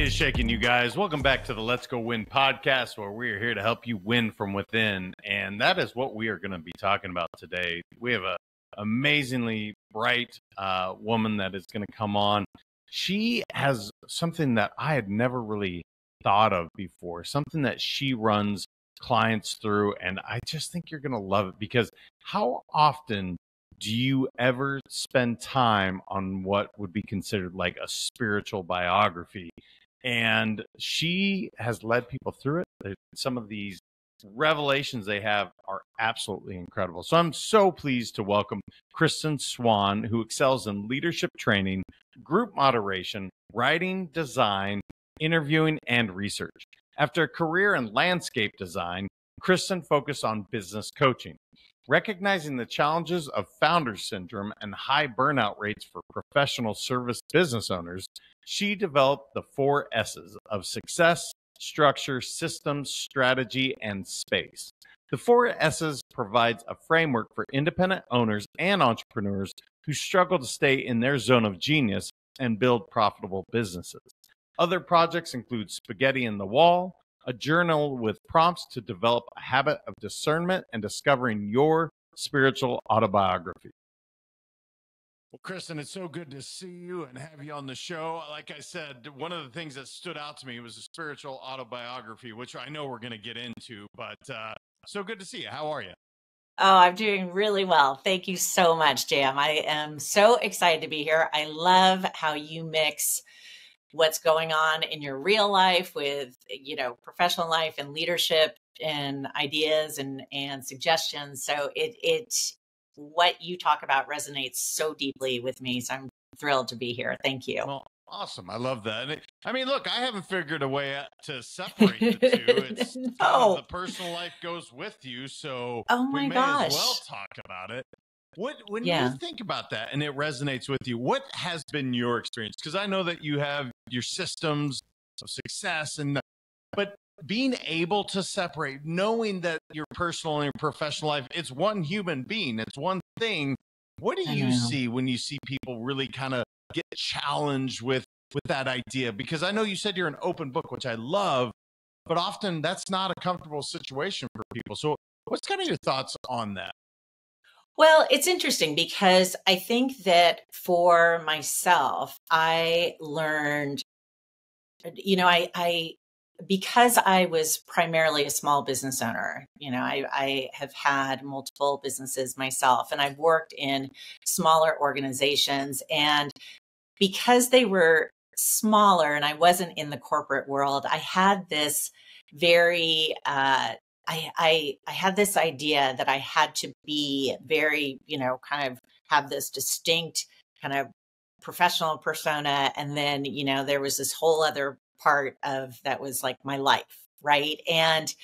is shaking, you guys. Welcome back to the Let's Go Win podcast, where we are here to help you win from within. And that is what we are going to be talking about today. We have an amazingly bright woman that is going to come on. She has something that I had never really thought of before, something that she runs clients through. And I just think you're going to love it, because how often do you ever spend time on what would be considered like a spiritual biography? And she has led people through it. Some of these revelations they have are absolutely incredible. So I'm so pleased to welcome Kristan Swan, who excels in leadership training, group moderation, writing, design, interviewing, and research. After a career in landscape design, Kristan focused on business coaching. Recognizing the challenges of founder syndrome and high burnout rates for professional service business owners, she developed the 4 S's of success, structure, systems, strategy, and space. The 4 S's provides a framework for independent owners and entrepreneurs who struggle to stay in their zone of genius and build profitable businesses. Other projects include Spaghetti in the Wall, a journal with prompts to develop a habit of discernment and discovering your spiritual autobiography. Well, Kristan, it's so good to see you and have you on the show. Like I said, one of the things that stood out to me was the spiritual autobiography, which I know we're going to get into, but so good to see you. How are you? Oh, I'm doing really well. Thank you so much, Jam. I am so excited to be here. I love how you mix what's going on in your real life with, professional life and leadership and ideas and suggestions. So what you talk about resonates so deeply with me. So I'm thrilled to be here. Thank you. Well, awesome. I love that. I mean, look, I haven't figured a way to separate the two. It's kind of the personal life goes with you. So we may as well talk about it. When you think about that and it resonates with you, what has been your experience? Because I know that you have your systems of success, but being able to separate, knowing that your personal and your professional life, it's one human being, it's one thing. What do you see when you see people really kind of get challenged with that idea? Because I know you said you're an open book, which I love, but often that's not a comfortable situation for people. So what's kind of your thoughts on that? Well, it's interesting because I think that for myself, I learned, because I was primarily a small business owner, I have had multiple businesses myself, and I've worked in smaller organizations. And because they were smaller and I wasn't in the corporate world, I had this very, I had this idea that I had to be very, kind of have this distinct kind of professional persona. And then, there was this whole other part of that was like my life. Right. And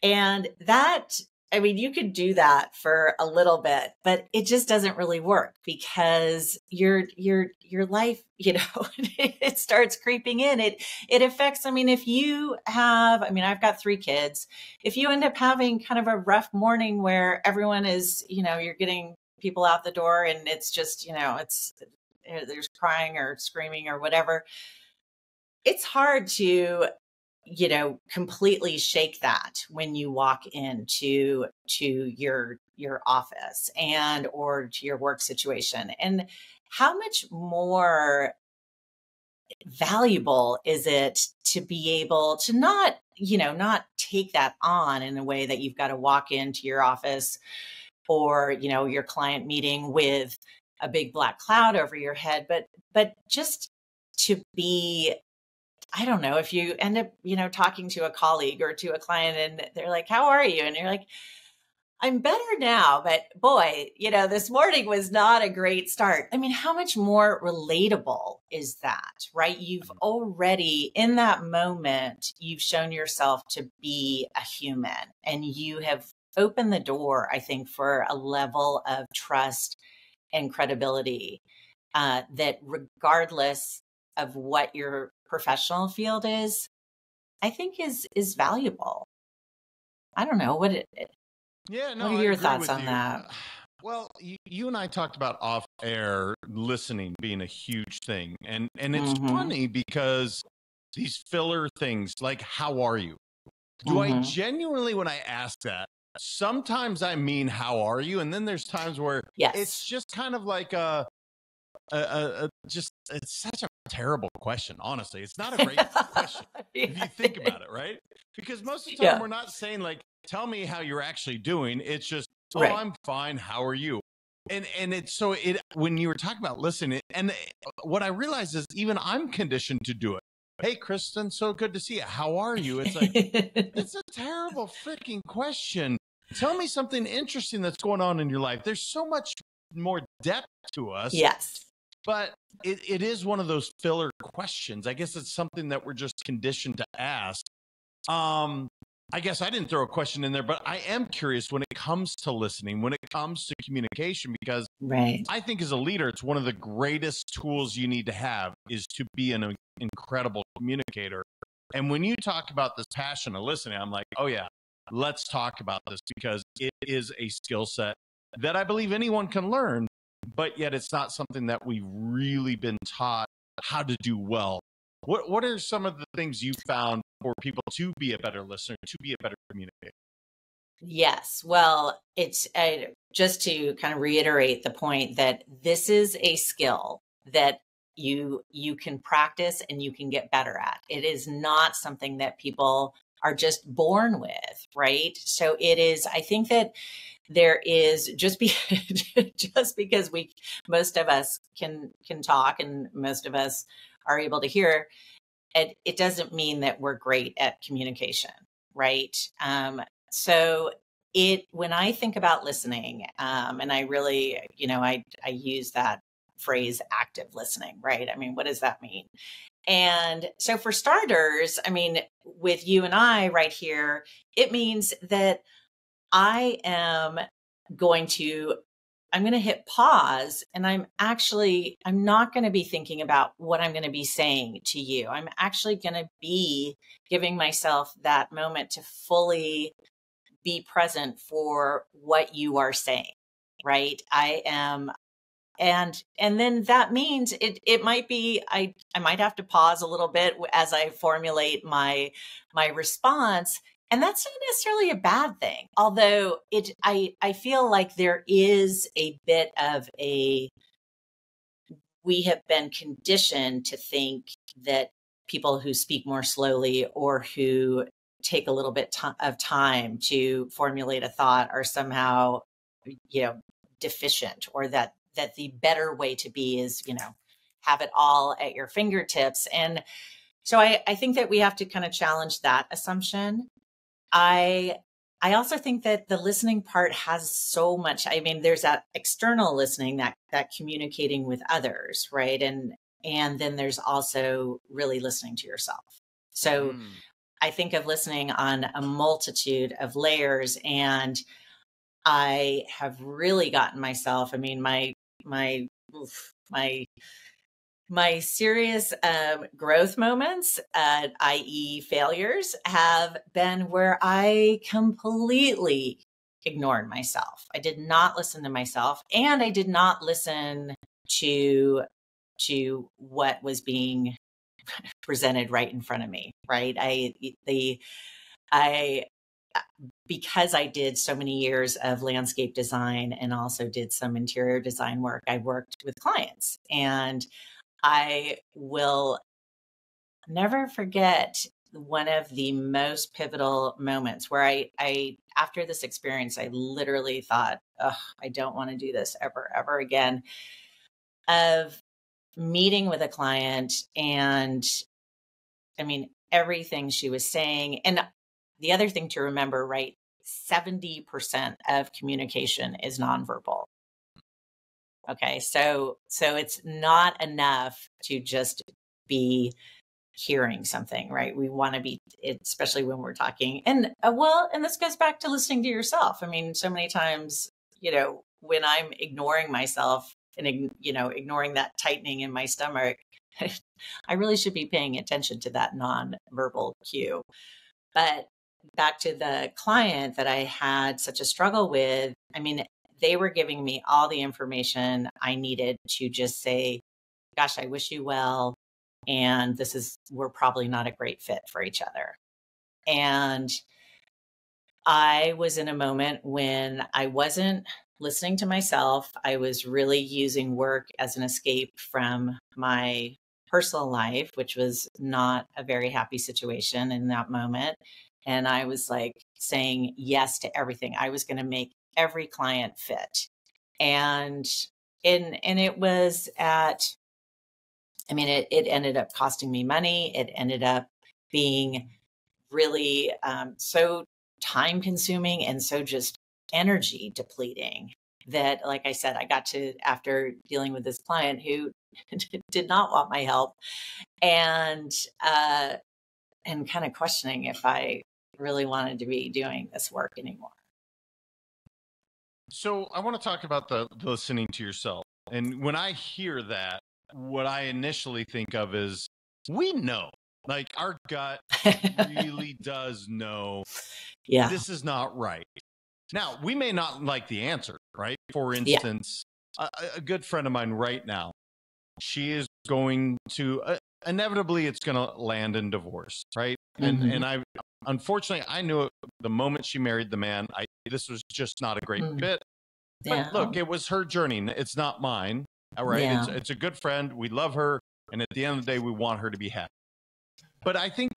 that, I mean, you could do that for a little bit, but it just doesn't really work because your life, it starts creeping in. It affects, if you have, I've got 3 kids. If you end up having kind of a rough morning where everyone is, you're getting people out the door and it's just, there's crying or screaming or whatever, it's hard to completely shake that when you walk into your office or to your work situation. And how much more valuable is it to be able to not take that on in a way that you've got to walk into your office or, your client meeting with a big black cloud over your head, but just to be, I don't know, if you end up, talking to a colleague or to a client and they're like, how are you? And you're like, I'm better now, but boy, this morning was not a great start. How much more relatable is that, right? You've already, in that moment, you've shown yourself to be a human and you have opened the door, I think, for a level of trust and credibility that regardless of what your professional field is, I think is valuable. I don't know what are your thoughts on that? Well, you and I talked about off air listening being a huge thing. And it's Mm-hmm. funny because these filler things like, how are you? Do I Mm-hmm. genuinely, when I ask that, sometimes I mean, how are you? And then there's times where it's Yes. just kind of like just, it's such a terrible question. Honestly, it's not a great question if you think about it, right? Because most of the time Yeah. we're not saying like, tell me how you're actually doing. It's just, oh, Right. I'm fine. How are you? And it's so it when you were talking about listening, and what I realized is even I'm conditioned to do it. Hey, Kristan, so good to see you. How are you? It's like, it's a terrible freaking question. Tell me something interesting that's going on in your life. There's so much more depth to us, Yes. but it is one of those filler questions. I guess it's something that we're just conditioned to ask. I guess I didn't throw a question in there, but I am curious when it comes to listening, when it comes to communication, because Right. I think as a leader, it's one of the greatest tools you need to have is to be an incredible communicator. And when you talk about this passion of listening, I'm like, oh yeah, let's talk about this because it is a skill set that I believe anyone can learn, but yet it's not something that we've really been taught how to do well. What are some of the things you found for people to be a better listener, to be a better communicator? Yes. Well, it's just to kind of reiterate the point that this is a skill that you can practice and you can get better at. It is not something that people are just born with, right? So it is, I think that there is just because we most of us can talk and most of us are able to hear, it doesn't mean that we're great at communication, right? So when I think about listening, and I really, I use that phrase active listening, right? I mean, what does that mean? And so for starters, I mean, with you and I right here, it means that I am going to I'm going to hit pause and I'm not going to be thinking about what I'm going to be saying to you. I'm actually going to be giving myself that moment to fully be present for what you are saying, right? I am and then that means it might be I might have to pause a little bit as I formulate my response, and that's not necessarily a bad thing, although I feel like there is a bit of a we have been conditioned to think that people who speak more slowly or who take a little bit of time to formulate a thought are somehow, deficient, or that the better way to be is, have it all at your fingertips. And so I think that we have to kind of challenge that assumption. I I also think that the listening part has so much. I mean, there's that external listening, that communicating with others, right? And then there's also really listening to yourself. So Mm. I think of listening on a multitude of layers, and I have really gotten myself, I mean, my oof, my serious growth moments, i.e., failures, have been where I completely ignored myself. I did not listen to myself, and I did not listen to what was being presented right in front of me. Right, I because I did so many years of landscape design and also did some interior design work. I worked with clients, and I will never forget one of the most pivotal moments where I after this experience, I literally thought, "Ugh, I don't want to do this ever again." Of meeting with a client, and I mean, everything she was saying. And the other thing to remember, right? 70% of communication is nonverbal. Okay. So it's not enough to just be hearing something, right? We want to be, especially when we're talking. And and this goes back to listening to yourself. I mean, so many times, when I'm ignoring myself and, ignoring that tightening in my stomach, I really should be paying attention to that nonverbal cue. But back to the client that I had such a struggle with, I mean, they were giving me all the information I needed to just say, gosh, I wish you well. And we're probably not a great fit for each other. And I was in a moment when I wasn't listening to myself. I was really using work as an escape from my personal life, which was not a very happy situation in that moment. And I was like saying yes to everything. I was going to make every client fit. And it was it ended up costing me money. It ended up being really so time consuming and so just energy depleting that, like I said, I got to, after dealing with this client who did not want my help, and kind of questioning if I really wanted to be doing this work anymore. So I want to talk about the listening to yourself. And when I hear that, what I initially think of is, we know, like, our gut really does know this is not right. Now, we may not like the answer, right? For instance, a good friend of mine right now, she is going to, inevitably, it's going to land in divorce, right? And I, unfortunately, I knew it the moment she married the man. This was just not a great fit. But look, it was her journey. It's not mine. All right. It's a good friend. We love her. And at the end of the day, we want her to be happy. But I think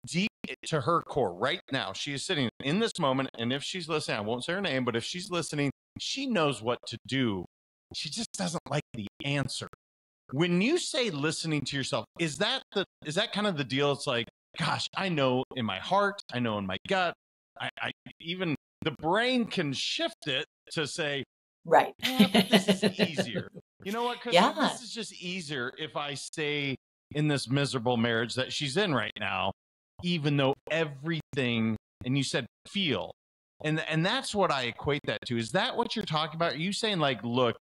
deep to her core right now, she is sitting in this moment. And if she's listening, I won't say her name, but if she's listening, she knows what to do. She just doesn't like the answer. When you say listening to yourself, is that kind of the deal? It's like, gosh, I know in my heart, I know in my gut, I even the brain can shift it to say, right, but this is easier. You know what, Kristan? This is just easier if I stay in this miserable marriage that she's in right now, even though everything, and you said feel, and that's what I equate that to. Is that what you're talking about? Are you saying, like, look,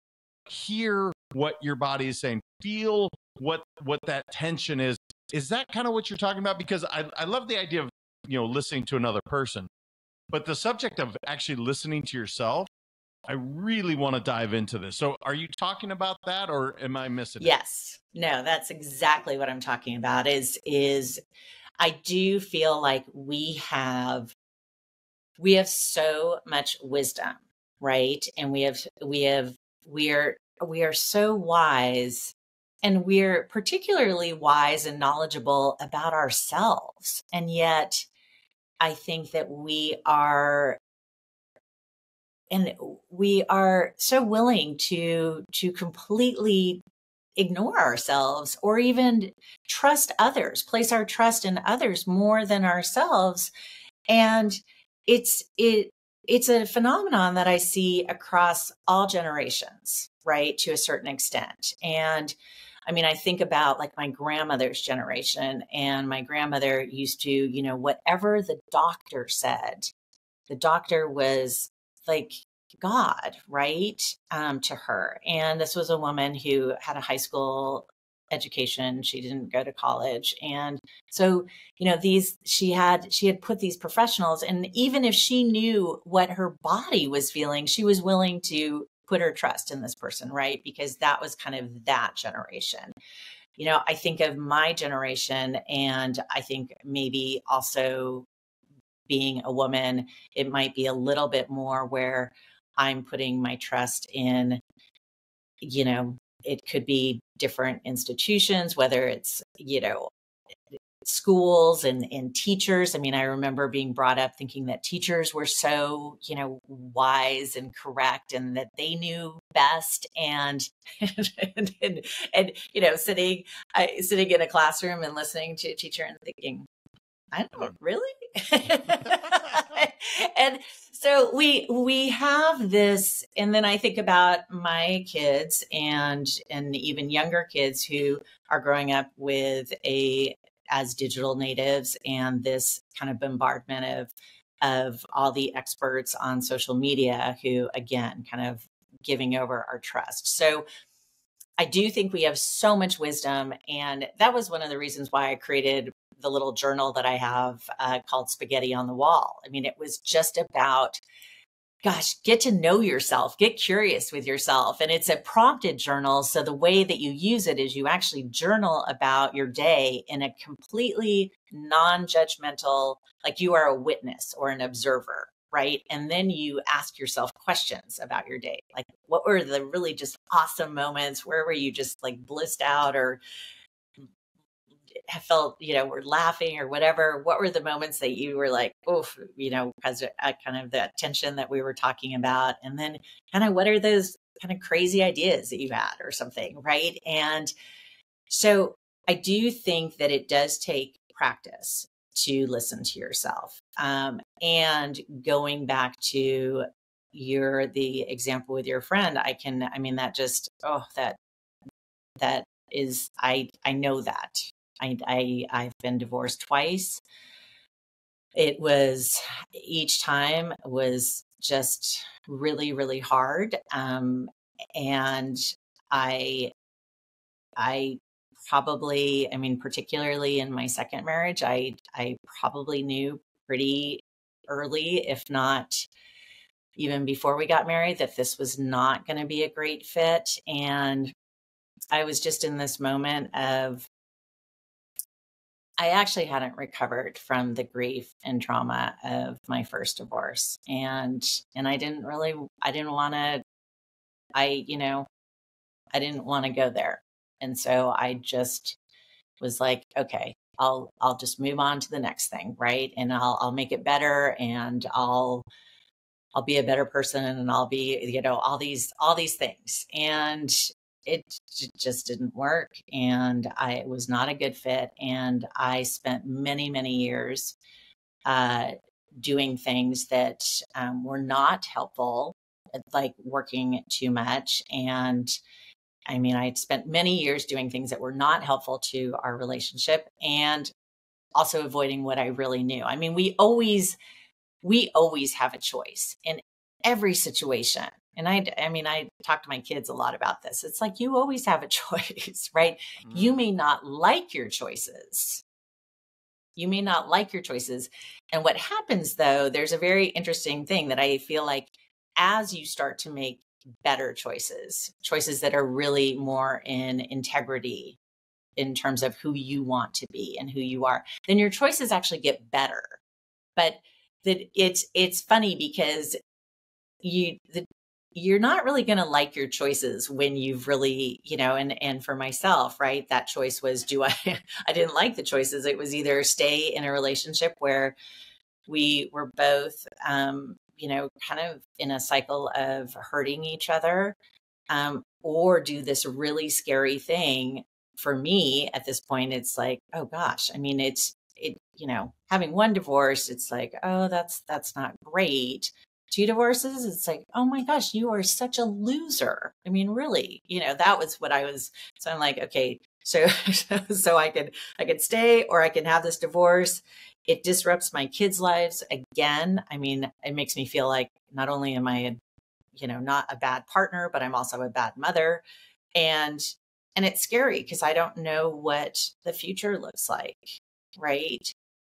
hear what your body is saying, feel what that tension is? Is that kind of what you're talking about? Because I love the idea of, listening to another person, but the subject of actually listening to yourself, I really want to dive into this. So are you talking about that, or am I missing it? Yes. No, that's exactly what I'm talking about. Is I do feel like we have so much wisdom, right? And we are so wise, and we're particularly wise and knowledgeable about ourselves. And yet I think that we are so willing to completely ignore ourselves, or even trust others, place our trust in others more than ourselves. And it's a phenomenon that I see across all generations, right? To a certain extent. And I mean, I think about like my grandmother's generation, and my grandmother used to, whatever the doctor said, the doctor was like God, right? To her. And this was a woman who had a high school education. She didn't go to college. And so, she had put these professionals, and even if she knew what her body was feeling, she was willing to put her trust in this person, right? Because that was kind of that generation. I think of my generation, and I think maybe also being a woman, it might be a little bit more where I'm putting my trust in, it could be different institutions, whether it's, schools and teachers. I mean, I remember being brought up thinking that teachers were so, wise and correct, and that they knew best. And, sitting in a classroom and listening to a teacher and thinking, I don't really. And so we have this, and then I think about my kids and even younger kids who are growing up as digital natives, and this kind of bombardment of all the experts on social media who, again, kind of giving over our trust. So I do think we have so much wisdom. And that was one of the reasons why I created the little journal that I have called Spaghetti on the Wall. I mean, it was just about, gosh, get to know yourself, get curious with yourself. And it's a prompted journal. So the way that you use it is you actually journal about your day in a completely non-judgmental, like you are a witness or an observer, right? And then you ask yourself questions about your day. Like, what were the really just awesome moments? Where were you just like blissed out or felt, were laughing or whatever? What were the moments that you were like, oof, because kind of that tension that we were talking about? And then kind of what are those kind of crazy ideas that you had or something, right? And so I do think that it does take practice to listen to yourself. And going back to the example with your friend, that is, I know that. I've been divorced twice. It was, each time was just really, really hard. And I probably, particularly in my second marriage, I probably knew pretty early, if not even before we got married, that this was not going to be a great fit. And I was just in this moment of, I actually hadn't recovered from the grief and trauma of my first divorce. And I didn't want to, I didn't want to go there. And so I just was like, okay, I'll just move on to the next thing. Right. And I'll make it better, and I'll be a better person, and I'll be, all these things. And it just didn't work. And it was not a good fit. And I spent many, many years doing things that were not helpful, like working too much. And I spent many years doing things that were not helpful to our relationship, and also avoiding what I really knew. We always have a choice in every situation. And I talk to my kids a lot about this. It's like, you always have a choice, right? Mm-hmm. You may not like your choices. And what happens though, there's a very interesting thing that I feel like, as you start to make better choices that are really more in integrity in terms of who you want to be and who you are, then your choices actually get better. But it's funny because you're not really going to like your choices when you've really, and for myself, right, that choice was, I didn't like the choices. It was either stay in a relationship where we were both, kind of in a cycle of hurting each other, or do this really scary thing. For me at this point, it's like, oh gosh, having one divorce, it's like, oh, that's not great. 2 divorces, it's like, oh my gosh, you are such a loser. Really, that was what I was. So I'm like, okay, so I could stay, or I can have this divorce. It disrupts my kids' lives again. It makes me feel like not only am I, not a bad partner, but I'm also a bad mother. And it's scary because I don't know what the future looks like. Right.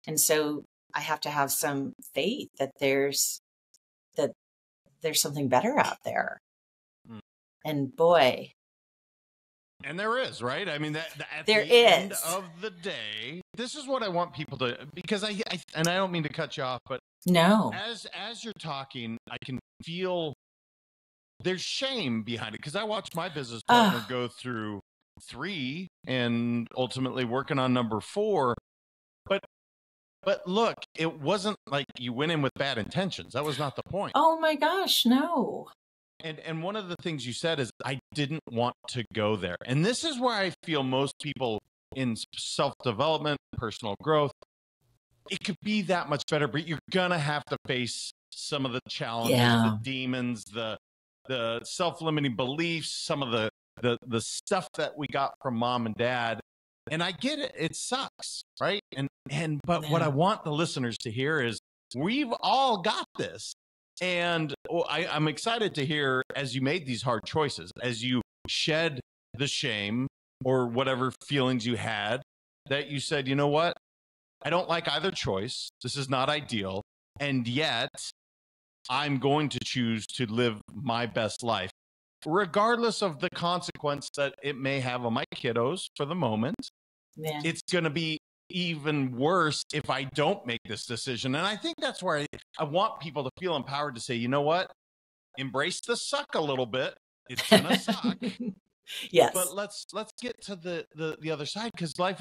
And so I have to have some faith that there's something better out there. And boy. And there is, right? At there the is. End of the day, this is what I want people to, because I don't mean to cut you off, but no, as you're talking, I can feel there's shame behind it, because I watched my business partner go through 3 and ultimately working on number 4. But look, it wasn't like you went in with bad intentions. That was not the point. Oh my gosh, no. And one of the things you said is, I didn't want to go there. And this is where I feel most people in self-development, personal growth, it could be that much better, but you're going to have to face some of the challenges, the demons, the self-limiting beliefs, some of the stuff that we got from mom and dad. And I get it. It sucks, right? But what I want the listeners to hear is, we've all got this. And I'm excited to hear, as you made these hard choices, as you shed the shame or whatever feelings you had, that you said, you know what? I don't like either choice. This is not ideal. And yet I'm going to choose to live my best life, regardless of the consequence that it may have on my kiddos for the moment. Yeah. It's going to be even worse if I don't make this decision. And I think that's where I want people to feel empowered to say, you know what? Embrace the suck a little bit. It's going to suck. Yes. But let's get to the other side, because life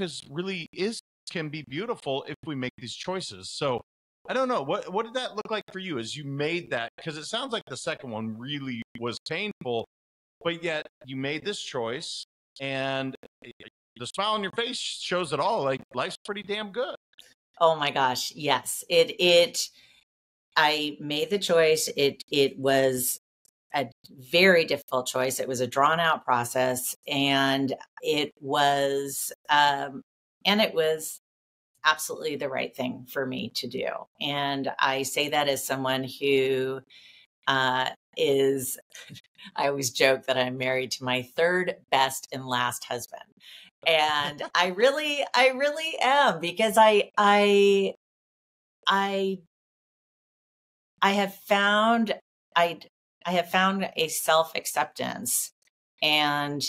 can be beautiful if we make these choices. So I don't know, what did that look like for you as you made that? Because it sounds like the second one really was painful, but yet you made this choice, and the smile on your face shows it all. Like, life's pretty damn good. Oh my gosh, yes. I made the choice. It was a very difficult choice. It was a drawn out process, and it was absolutely the right thing for me to do. And I say that as someone who is, I always joke that I'm married to my third best and last husband. And I really am, because I have found, I have found a self-acceptance and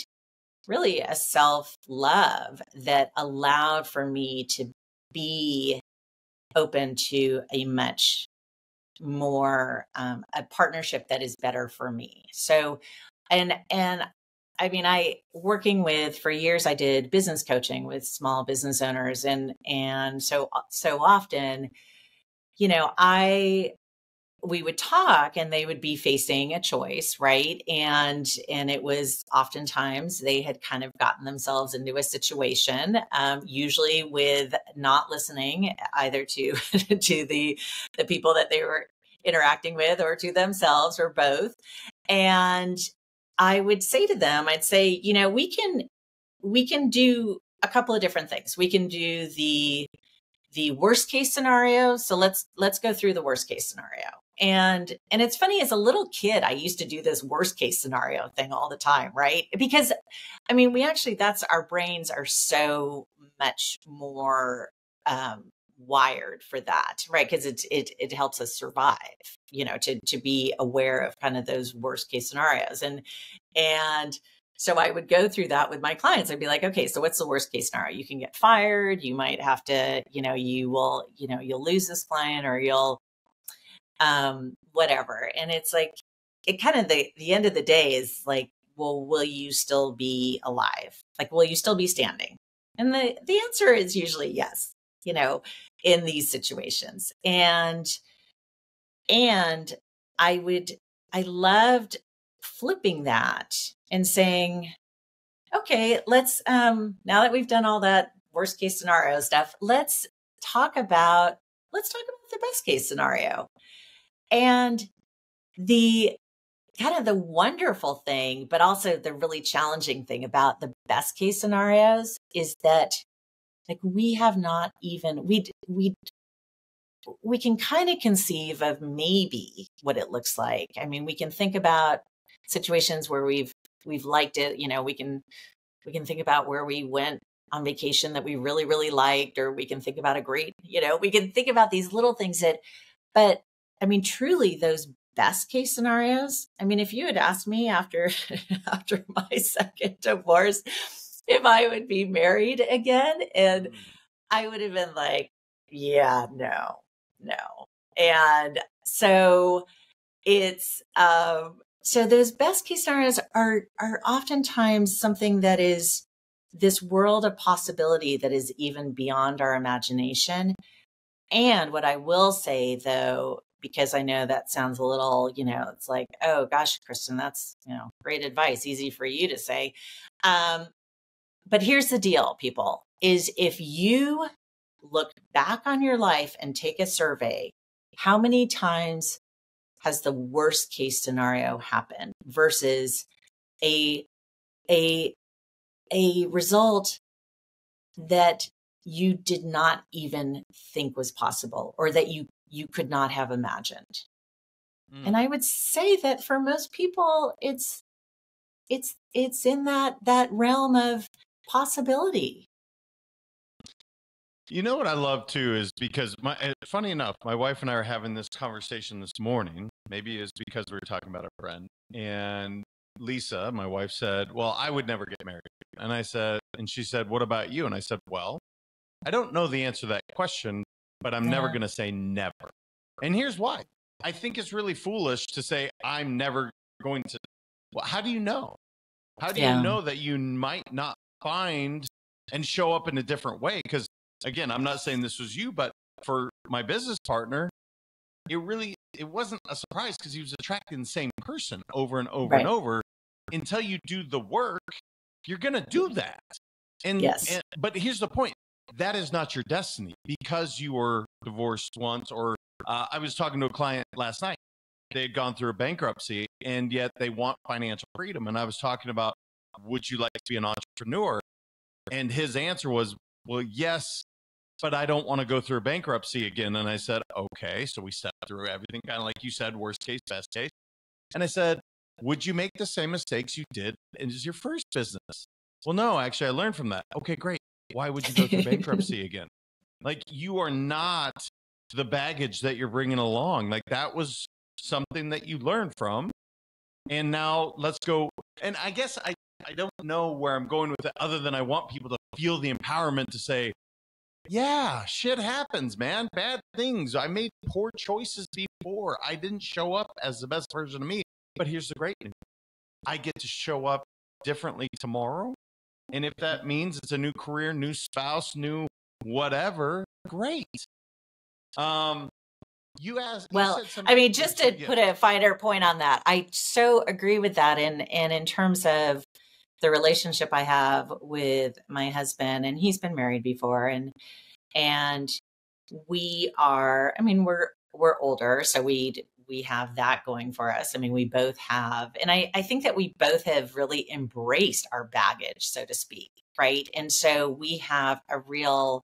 really a self-love that allowed for me to be open to a much more a partnership that is better for me. So, and I mean, working with, for years, I did business coaching with small business owners, and so often, you know, we would talk and they would be facing a choice, right? And it was oftentimes they had kind of gotten themselves into a situation, usually with not listening either to to the people that they were interacting with, or to themselves, or both. And I would say to them, I'd say, you know, we can do a couple of different things. We can do the worst case scenario. So let's go through the worst case scenario. And it's funny, as a little kid, I used to do this worst case scenario thing all the time, right? Because I mean, our brains are so much more wired for that, right? Because it helps us survive, you know, to be aware of kind of those worst case scenarios. And so I would go through that with my clients. I'd be like, okay, so what's the worst case scenario? You can get fired. You might have to, you'll lose this client, or you'll, whatever. And it's like, it kind of, the end of the day is like, well, will you still be alive? Like, will you still be standing? And the answer is usually yes, in these situations. And I loved flipping that and saying, okay, let's, now that we've done all that worst case scenario stuff, let's talk about the best case scenario. And the kind of the wonderful thing, but also the really challenging thing about the best case scenarios is that, like, we have not even, we can kind of conceive of maybe what it looks like. I mean, we can think about situations where we've liked it. We can think about where we went on vacation that we really, really liked, or we can think about we can think about these little things but I mean, truly, those best case scenarios. I mean, if you had asked me after my second divorce, if I would be married again, and I would have been like, yeah, no. And so it's, so those best case scenarios are oftentimes something that is this world of possibility that is even beyond our imagination. And what I will say, though, because I know that sounds a little, it's like, oh gosh, Kristan, that's, great advice, easy for you to say. But here's the deal, people, is if you look back on your life and take a survey, how many times has the worst case scenario happened versus a result that you did not even think was possible, or that you could not have imagined? And I would say that for most people, it's in that realm of possibility. You know what I love too is, because funny enough, my wife and I are having this conversation this morning, maybe it was because we were talking about a friend. And Lisa, my wife, said, well, I would never get married. And I said, and she said, what about you? And I said, well, I don't know the answer to that question, but I'm never going to say never. And here's why. I think it's really foolish to say, I'm never going to. Well, how do you know? How do you know that you might not find and show up in a different way? Because, again, I'm not saying this was you, but for my business partner, it wasn't a surprise because he was attracting the same person over and over and over. Until you do the work, you're going to do that. But here's the point. That is not your destiny because you were divorced once, or I was talking to a client last night. They had gone through a bankruptcy and yet they want financial freedom. And I was talking about, would you like to be an entrepreneur? And his answer was, well, yes, but I don't want to go through a bankruptcy again. And I said, okay. So we stepped through everything, kind of like you said, worst case, best case. And I said, would you make the same mistakes you did in your first business? Well, no, actually, I learned from that. Okay, great. Why would you go through bankruptcy again? Like, you are not the baggage that you're bringing along. Like, that was something that you learned from. And now let's go. And I guess I don't know where I'm going with it, other than I want people to feel the empowerment to say, yeah, shit happens, man. Bad things. I made poor choices before. I didn't show up as the best version of me. But here's the great news. I get to show up differently tomorrow. And if that means it's a new career, new spouse, new whatever, great. You asked. Well, I mean, just to put a finer point on that, I so agree with that. And in terms of the relationship I have with my husband, and he's been married before, and we are, I mean, we're older, so we have that going for us. I mean, we both have, and I think that we both have really embraced our baggage, so to speak, right? And so we have a real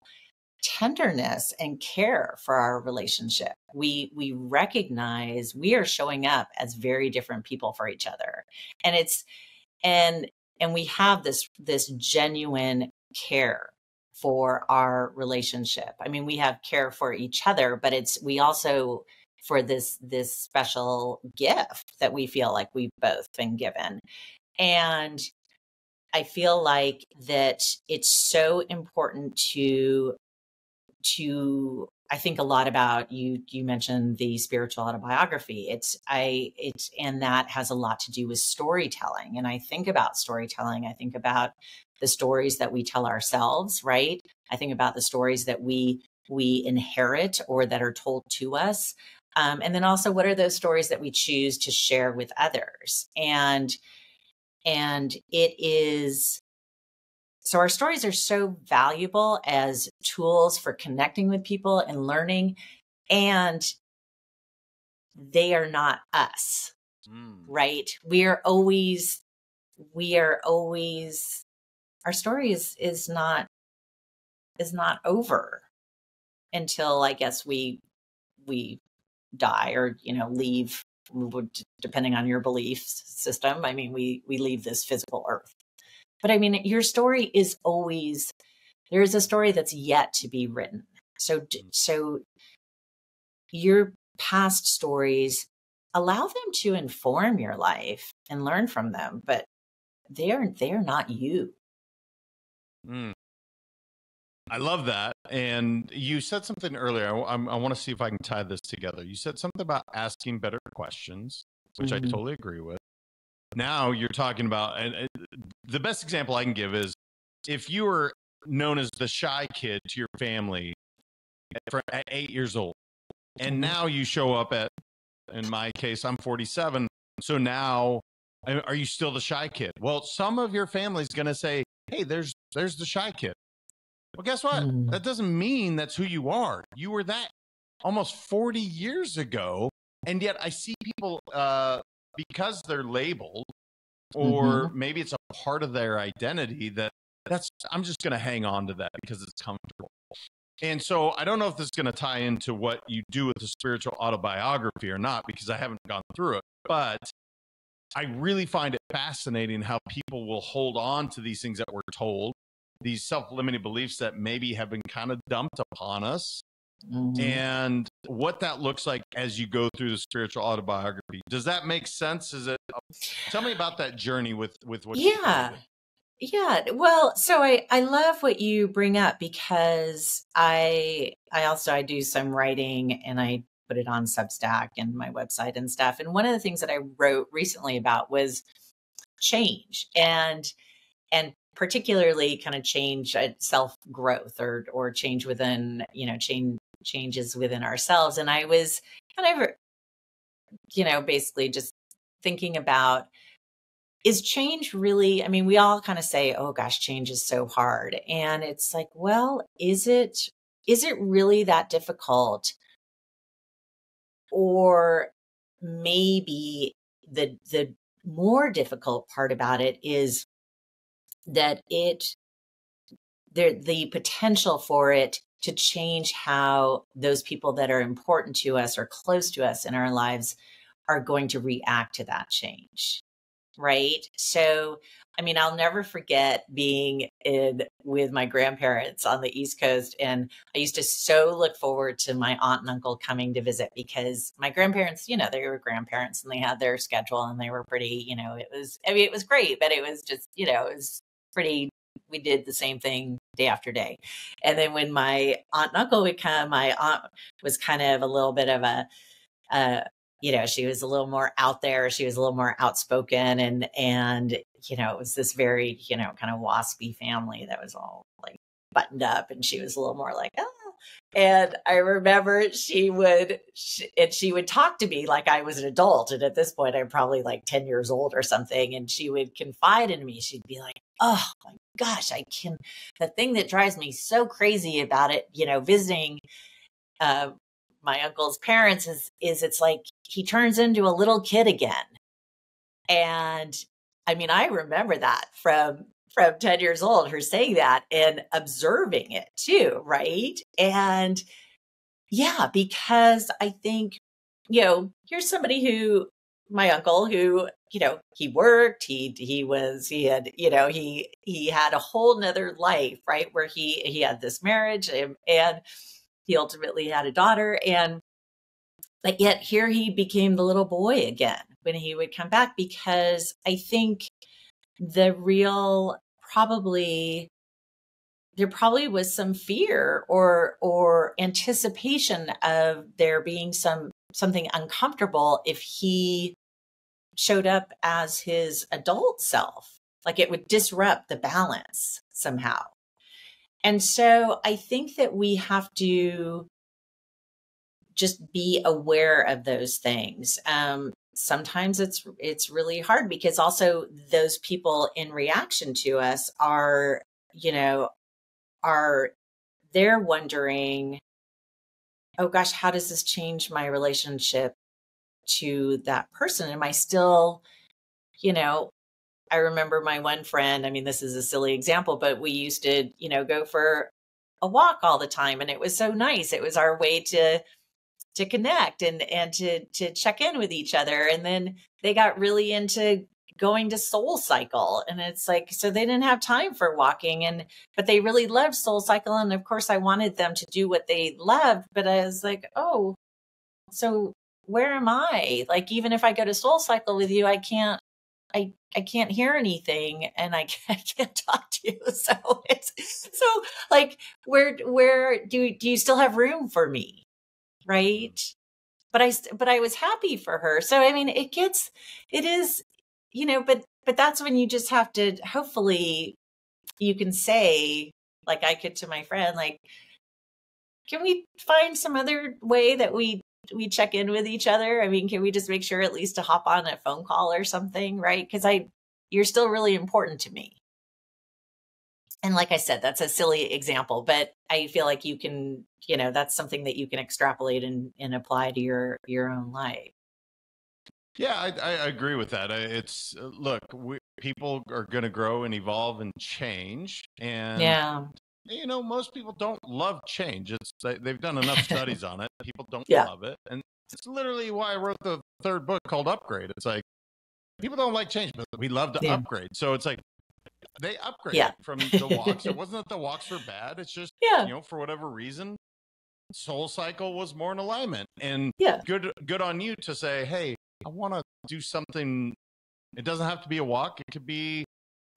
tenderness and care for our relationship. We recognize we are showing up as very different people for each other. And and we have this genuine care for our relationship. I mean, we have care for each other, but we also for this special gift that we feel like we've both been given. And I feel like that it's so important to I think a lot about you mentioned the spiritual autobiography. And that has a lot to do with storytelling. And I think about storytelling. I think about the stories that we tell ourselves, right? I think about the stories that we inherit or that are told to us. And then also, what are those stories that we choose to share with others? And it is, so our stories are so valuable as tools for connecting with people and learning, and they are not us, right? We are always, our story is not over until, I guess, we die or, leave, depending on your belief system. I mean, we leave this physical earth. But I mean, your story is always, there is a story that's yet to be written. So your past stories, allow them to inform your life and learn from them, but they are not you. I love that. And you said something earlier. I want to see if I can tie this together. You said something about asking better questions, which I totally agree with. Now you're talking about, and the best example I can give is if you were known as the shy kid to your family at 8 years old, and now you show up in my case, I'm 47. So now, are you still the shy kid? Well, some of your family's going to say, hey, there's the shy kid. Well, guess what? That doesn't mean that's who you are. You were that almost 40 years ago. And yet I see people, because they're labeled, or maybe it's a part of their identity I'm just going to hang on to that because it's comfortable. And so I don't know if this is going to tie into what you do with the spiritual autobiography or not, because I haven't gone through it, but I really find it fascinating how people will hold on to these things that we're told, these self-limiting beliefs that maybe have been kind of dumped upon us. Mhm. and what that looks like as you go through the spiritual autobiography. Does that make sense? Is it? Tell me about that journey with what you Yeah. created. Yeah. Well, so I love what you bring up because I do some writing and I put it on Substack and my website and stuff. And one of the things that I wrote recently about was change and particularly kind of change, self growth or change within, changes within ourselves. And I was kind of, basically just thinking about, is change really, I mean, we all kind of say, oh gosh, change is so hard. And it's like, well, is it really that difficult? Or maybe the more difficult part about it is that the potential for it to change how those people that are important to us or close to us in our lives are going to react to that change. Right. So, I mean, I'll never forget being with my grandparents on the East Coast. And I used to so look forward to my aunt and uncle coming to visit because my grandparents, they were grandparents and they had their schedule and they were pretty, it was great, but it was just, it was pretty, we did the same thing day after day. And then when my aunt and uncle would come, my aunt was kind of a little bit of uh, she was a little more out there. She was a little more outspoken and, it was this very, kind of waspy family that was all like buttoned up. And she was a little more like, oh, and I remember she would talk to me like I was an adult. And at this point, I'm probably like 10 years old or something. And she would confide in me. She'd be like, oh my gosh, the thing that drives me so crazy about it, visiting, uh, my uncle's parents is it's like he turns into a little kid again. And I mean, I remember that from 10 years old, her saying that and observing it too, right? And yeah, because I think, here's somebody who my uncle who, he worked, he had a whole nother life, right? Where he had this marriage and he ultimately had a daughter. But yet here he became the little boy again when he would come back, because I think the real there probably was some fear or anticipation of there being something uncomfortable if he showed up as his adult self, like it would disrupt the balance somehow. And so I think that we have to just be aware of those things. Sometimes it's really hard because also those people in reaction to us are, are they're wondering, oh gosh, how does this change my relationship to that person? Am I still, I remember my one friend, I mean, this is a silly example, but we used to, go for a walk all the time. And it was so nice. It was our way to connect and to check in with each other. And then they got really into going to Soul Cycle. And it's like, so they didn't have time for walking but they really loved Soul Cycle. And of course I wanted them to do what they loved, but I was like, oh, so where am I? Like, even if I go to Soul Cycle with you, I can't hear anything and I can't talk to you. So so like, where do you still have room for me? Right. But I was happy for her. So, I mean, it is, but that's when you just have to, hopefully you can say, like I could to my friend, like, can we find some other way that we check in with each other? I mean, can we just make sure at least to hop on a phone call or something? Right. Cause you're still really important to me. And like I said, that's a silly example, but I feel like you can, that's something that you can extrapolate and apply to your own life. Yeah, I agree with that. Look, people are going to grow and evolve and change, and Yeah. most people don't love change. They've done enough studies on it. People don't Yeah. love it, and it's literally why I wrote the third book called Upgrade. It's like people don't like change, but we love to upgrade. So it's like they upgraded from the walks. It wasn't that the walks were bad. It's just Yeah. for whatever reason, Soul Cycle was more in alignment. And Yeah. good on you to say, hey, I want to do something. It doesn't have to be a walk. It could be,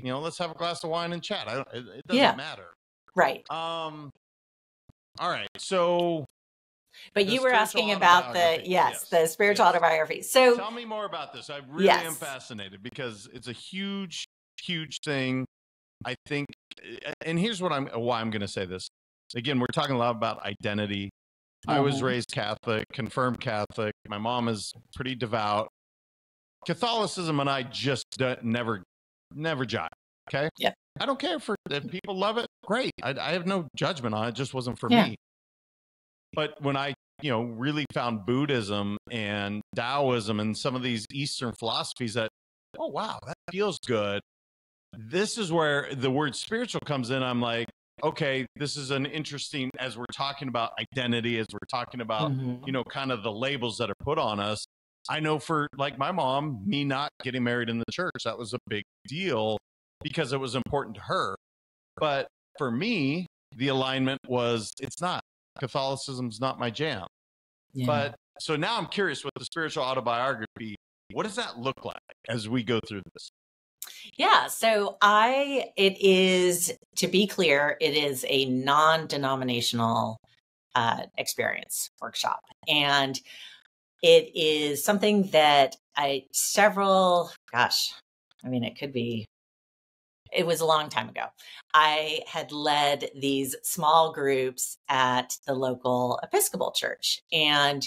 let's have a glass of wine and chat. It doesn't matter. Right. All right. So, but you were asking about the spiritual autobiography. So tell me more about this. I really am fascinated because it's a huge, huge thing. I think, and here's why I'm going to say this. Again, we're talking a lot about identity. I was raised Catholic, confirmed Catholic. My mom is pretty devout. Catholicism and I just never jive. Okay. Yeah. I don't care if people love it. Great. I have no judgment on it. It just wasn't for me. But when I, really found Buddhism and Taoism and some of these Eastern philosophies that, oh, wow, that feels good. This is where the word spiritual comes in. I'm like, okay, this is an interesting, as we're talking about identity, as we're talking about, kind of the labels that are put on us. I know for like my mom, me not getting married in the church, that was a big deal because it was important to her. But for me, the alignment was, it's not. Catholicism's not my jam. Yeah. But so now I'm curious with the spiritual autobiography, what does that look like as we go through this? Yeah. So it is, to be clear, it is a non-denominational experience workshop. And it is something that it was a long time ago. I had led these small groups at the local Episcopal church. And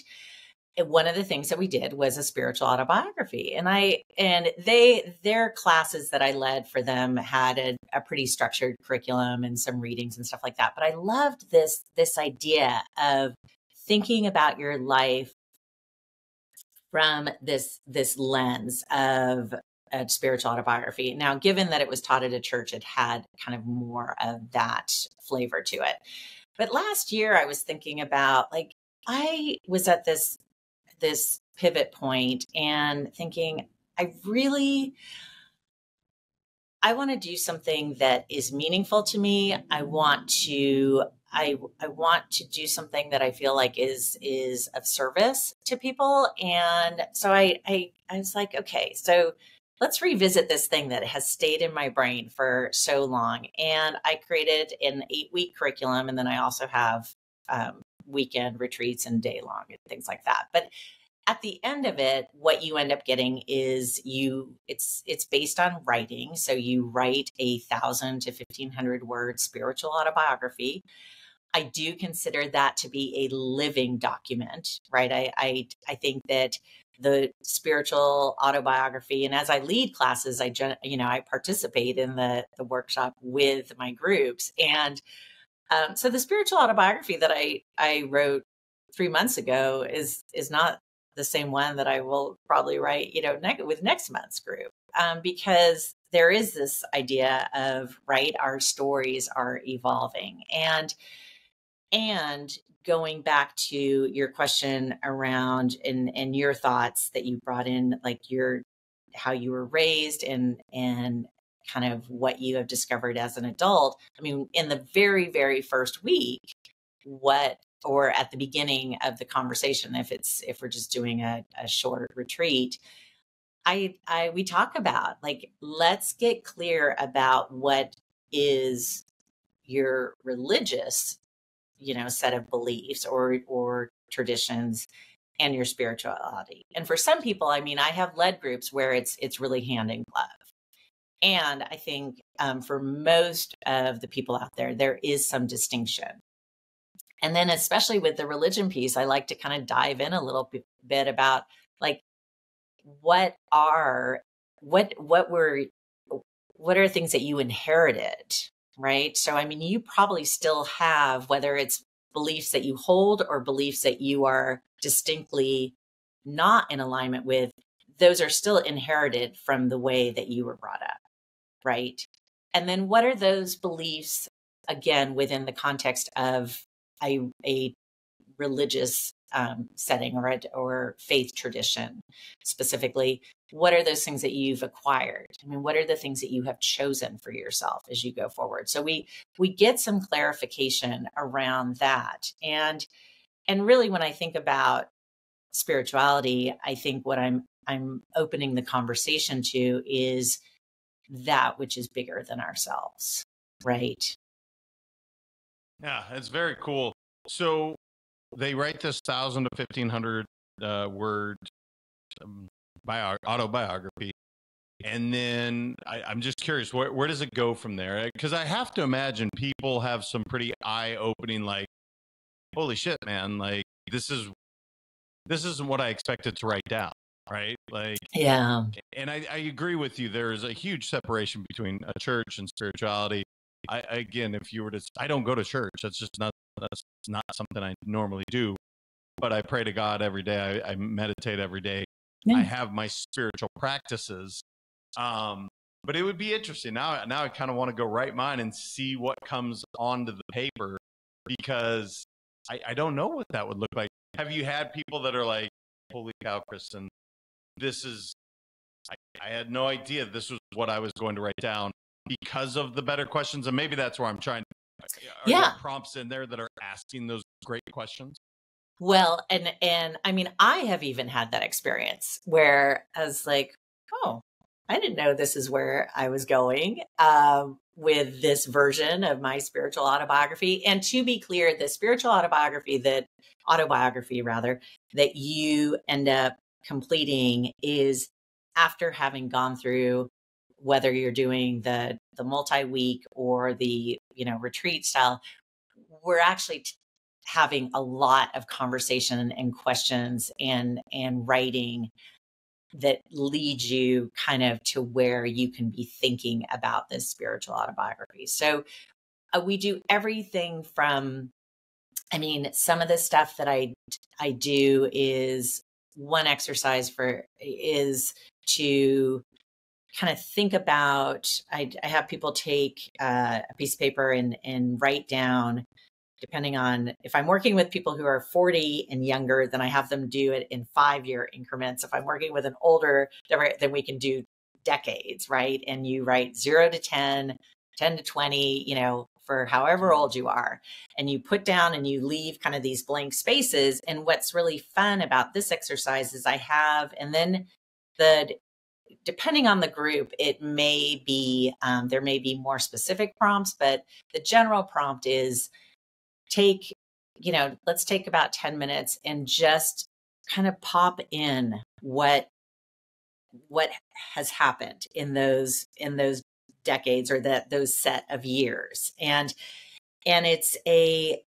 one of the things that we did was a spiritual autobiography. And their classes that I led for them had a pretty structured curriculum and some readings and stuff like that. But I loved this idea of thinking about your life from this lens of a spiritual autobiography. Now, given that it was taught at a church, it had kind of more of that flavor to it. But last year I was thinking about, I was at this pivot point and thinking, I want to do something that is meaningful to me. I want to do something that I feel like is of service to people. And so I was like, okay, so let's revisit this thing that has stayed in my brain for so long. And I created an 8-week curriculum. And then I also have weekend retreats and day long and things like that. But at the end of it, what you end up getting is it's based on writing. So you write 1,000 to 1,500 word spiritual autobiography. I do consider that to be a living document, right? I think that the spiritual autobiography, and as I lead classes, I participate in the workshop with my groups. And so the spiritual autobiography that I wrote 3 months ago is not the same one that I will probably write, with next month's group, because there is this idea of, right, our stories are evolving. And going back to your question around and your thoughts that you brought in, like how you were raised and kind of what you have discovered as an adult. I mean, in the very, very first week, or at the beginning of the conversation, if we're just doing a short retreat, we talk about, let's get clear about what is your religious, set of beliefs or traditions and your spirituality. And for some people, I mean, I have led groups where it's really hand in glove. And I think for most of the people out there is some distinction. And then especially with the religion piece, I like to kind of dive in a little bit about what are things that you inherited, right? So, I mean, you probably still have, whether it's beliefs that you hold or beliefs that you are distinctly not in alignment with, those are still inherited from the way that you were brought up, right? And then what are those beliefs, again, within the context of a religious setting or faith tradition specifically? What are those things that you've acquired? I mean, what are the things that you have chosen for yourself as you go forward? So we get some clarification around that. And And really, when I think about spirituality, I think what I'm opening the conversation to is that which is bigger than ourselves, right? Yeah, it's very cool. So they write this 1,000 to 1,500 word autobiography. And then I'm just curious, where does it go from there? Because I have to imagine people have some pretty eye-opening, like, holy shit, man, like this isn't what I expected to write down, right? Like, Yeah. and I agree with you. There is a huge separation between a church and spirituality. Again, if you were to, I don't go to church. That's not something I normally do. But I pray to God every day. I meditate every day. Yeah. I have my spiritual practices. But it would be interesting. Now I kind of want to go write mine and see what comes onto the paper, because I don't know what that would look like. Have you had people that are like, holy cow, Kristan, this is, I had no idea this was what I was going to write down because of the better questions? And maybe that's where I'm trying. Are Yeah. there prompts in there that are asking those great questions? Well, and I mean, I have even had that experience where I was like, oh, I didn't know this is where I was going with this version of my spiritual autobiography. And to be clear, the spiritual autobiography rather, that you end up completing is after having gone through, whether you're doing the multi-week or the, retreat style, we're actually having a lot of conversation and questions and writing that leads you kind of to where you can be thinking about this spiritual autobiography. So we do everything from, I mean, some of the stuff that I do is one exercise is to kind of think about, I have people take a piece of paper and write down, depending on if I'm working with people who are 40 and younger, then I have them do it in 5-year increments. If I'm working with an older, then we can do decades, right? And you write 0 to 10, 10 to 20, for however old you are. And you put down and you leave kind of these blank spaces. And what's really fun about this exercise is and then depending on the group, it may be, there may be more specific prompts, but the general prompt is, let's take about 10 minutes and just kind of pop in what has happened in those decades or those set of years. And it's a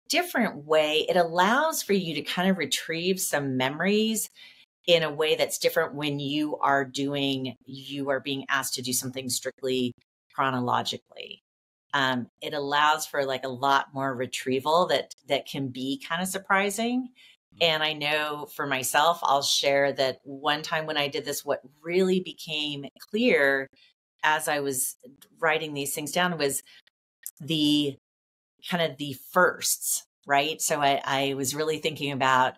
different way. It allows for you to kind of retrieve some memories in a way that's different when you are being asked to do something strictly chronologically. It allows for like a lot more retrieval that can be kind of surprising. And I know for myself, I'll share that one time when I did this, what really became clear as I was writing these things down was the kind of the firsts, right? So I was really thinking about,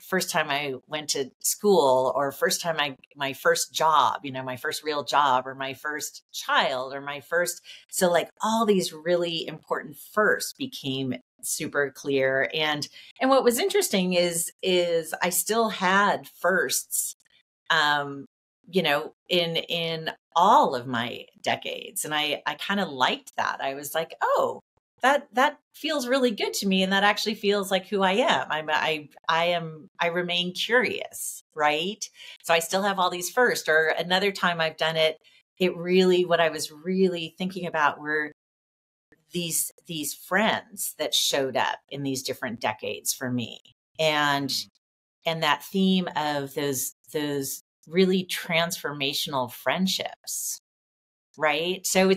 first time I went to school, or first time my first job, my first real job, or my first child, or so like all these really important firsts became super clear. And what was interesting is I still had firsts, in all of my decades. And I kind of liked that. I was like, oh, that feels really good to me. And that actually feels like who I am. I remain curious, right? So I still have all these first. Or another time I've done it, what I was really thinking about were these friends that showed up in these different decades for me. And that theme of those really transformational friendships, right? So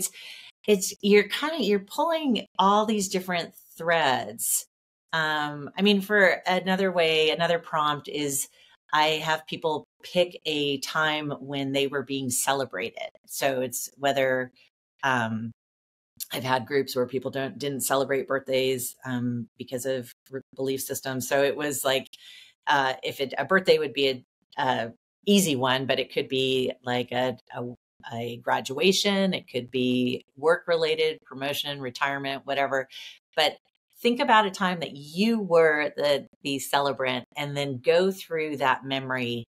you're pulling all these different threads. I mean, for another prompt is I have people pick a time when they were being celebrated. So it's whether, I've had groups where people didn't celebrate birthdays, because of belief systems. So it was like, a birthday would be a easy one, but it could be like a graduation. It could be work related, promotion, retirement, whatever. But think about a time that you were the celebrant, and then go through that memory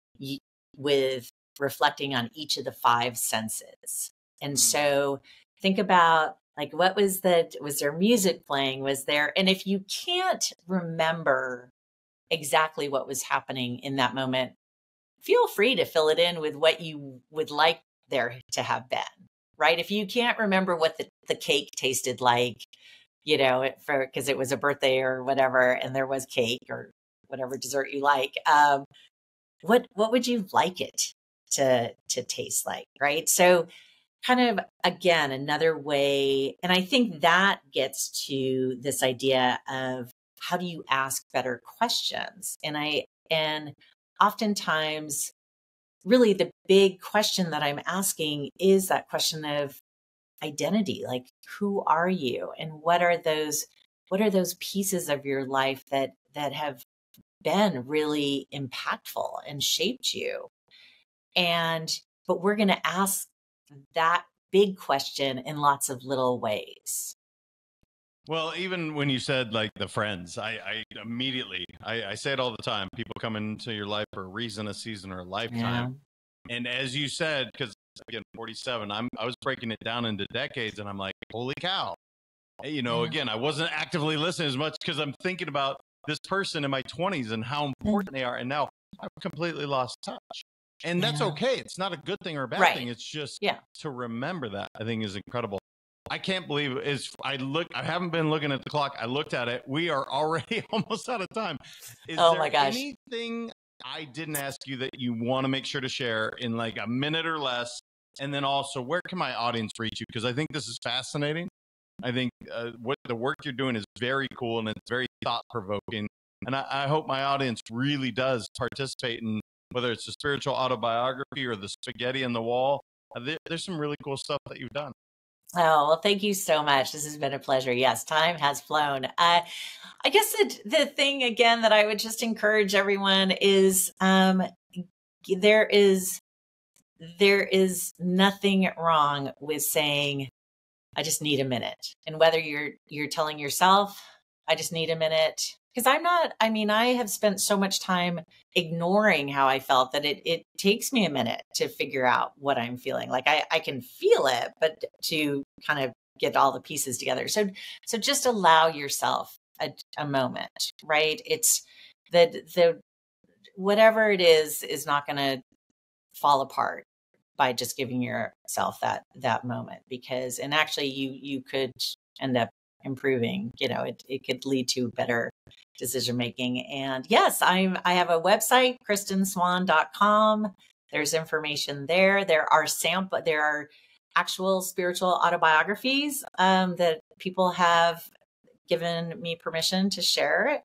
with reflecting on each of the five senses. And so think about, like, what was there music playing? Was there, and if you can't remember exactly what was happening in that moment, feel free to fill it in with what you would like there to have been, right? If you can't remember what the cake tasted like, because it was a birthday or whatever, and there was cake or whatever dessert you like, what would you like it to taste like, right? So kind of, again, another way, and I think that gets to this idea of how do you ask better questions? And oftentimes, really the big question that I'm asking is that question of identity. Like, who are you? And what are those pieces of your life that have been really impactful and shaped you? But we're going to ask that big question in lots of little ways. Well, even when you said like the friends, I immediately, I say it all the time. People come into your life for a reason, a season, or a lifetime. Yeah. And as you said, because again, 47, I was breaking it down into decades, and I'm like, holy cow. Again, I wasn't actively listening as much because I'm thinking about this person in my 20s and how important they are. And now I've completely lost touch. And that's okay. It's not a good thing or a bad thing. It's just to remember that, I think, is incredible. I can't believe I haven't been looking at the clock. I looked at it. We are already almost out of time. Is my gosh. Anything I didn't ask you that you want to make sure to share in like a minute or less? And then also, where can my audience reach you? Because I think this is fascinating. I think what the work you're doing is very cool, and it's very thought-provoking. And I hope my audience really does participate in, whether it's the spiritual autobiography or the spaghetti on the wall. There's some really cool stuff that you've done. Oh, well, thank you so much. This has been a pleasure. Yes, time has flown. I guess the thing, again, that I would just encourage everyone is there is nothing wrong with saying, I just need a minute. And whether you're telling yourself, I just need a minute, because I have spent so much time ignoring how I felt that it takes me a minute to figure out what I'm feeling. Like I can feel it, but to kind of get all the pieces together. So just allow yourself a moment, right? It's the whatever it is not going to fall apart by just giving yourself that moment, and actually you could end up improving. It could lead to better decision making. And yes, I have a website, KristanSwan.com. There's information there. There are actual spiritual autobiographies that people have given me permission to share.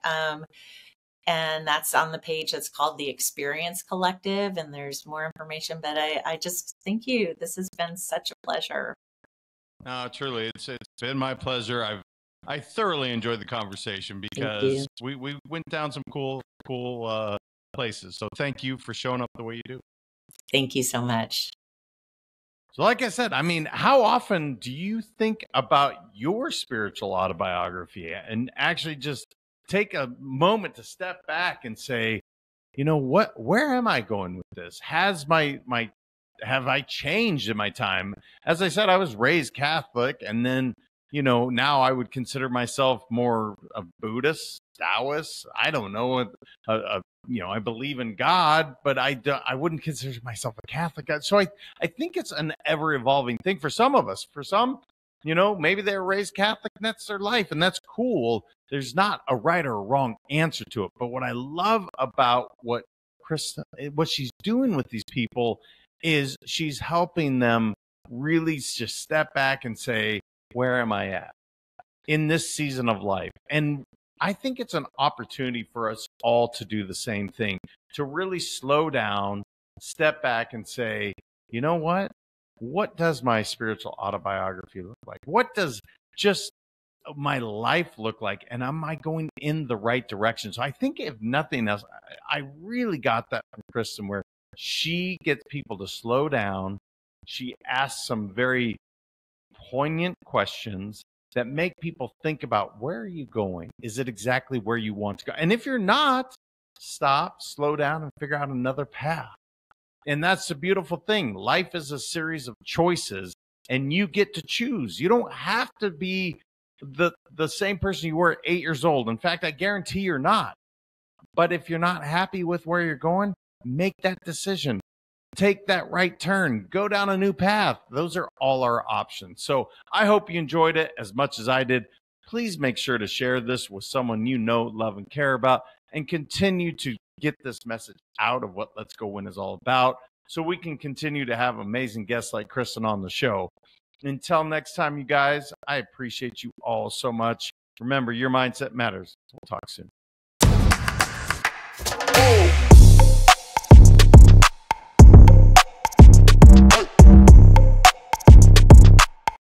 And that's on the page that's called The Experience Collective. And there's more information, but I just thank you. This has been such a pleasure. No, truly, it's been my pleasure. I thoroughly enjoyed the conversation because we went down some cool places. So thank you for showing up the way you do. Thank you so much. So like I said, how often do you think about your spiritual autobiography and actually just take a moment to step back and say, where am I going with this? Have I changed in my time? As I said, I was raised Catholic, and then, now I would consider myself more a Buddhist, Taoist. I don't know. I believe in God, but I wouldn't consider myself a Catholic. So I think it's an ever evolving thing for some of us. For some, maybe they were raised Catholic and that's their life, and that's cool. There's not a right or a wrong answer to it. But what I love about what she's doing with these people is she's helping them really just step back and say, where am I at in this season of life? And I think it's an opportunity for us all to do the same thing, to really slow down, step back and say, you know what? What does my spiritual autobiography look like? What does just my life look like? And am I going in the right direction? So I think, if nothing else, I really got that from Kristan, where she gets people to slow down. She asks some very poignant questions, that make people think about, where are you going? Is it exactly where you want to go? And if you're not, stop, slow down, and figure out another path. And that's the beautiful thing. Life is a series of choices, and you get to choose. You don't have to be the same person you were at 8 years old. In fact, I guarantee you're not. But if you're not happy with where you're going, make that decision. Take that right turn. Go down a new path. Those are all our options. So I hope you enjoyed it as much as I did. Please make sure to share this with someone you know, love, and care about, and continue to get this message out of what Let's Go Win is all about, so we can continue to have amazing guests like Kristan on the show. Until next time, you guys, I appreciate you all so much. Remember, your mindset matters. We'll talk soon.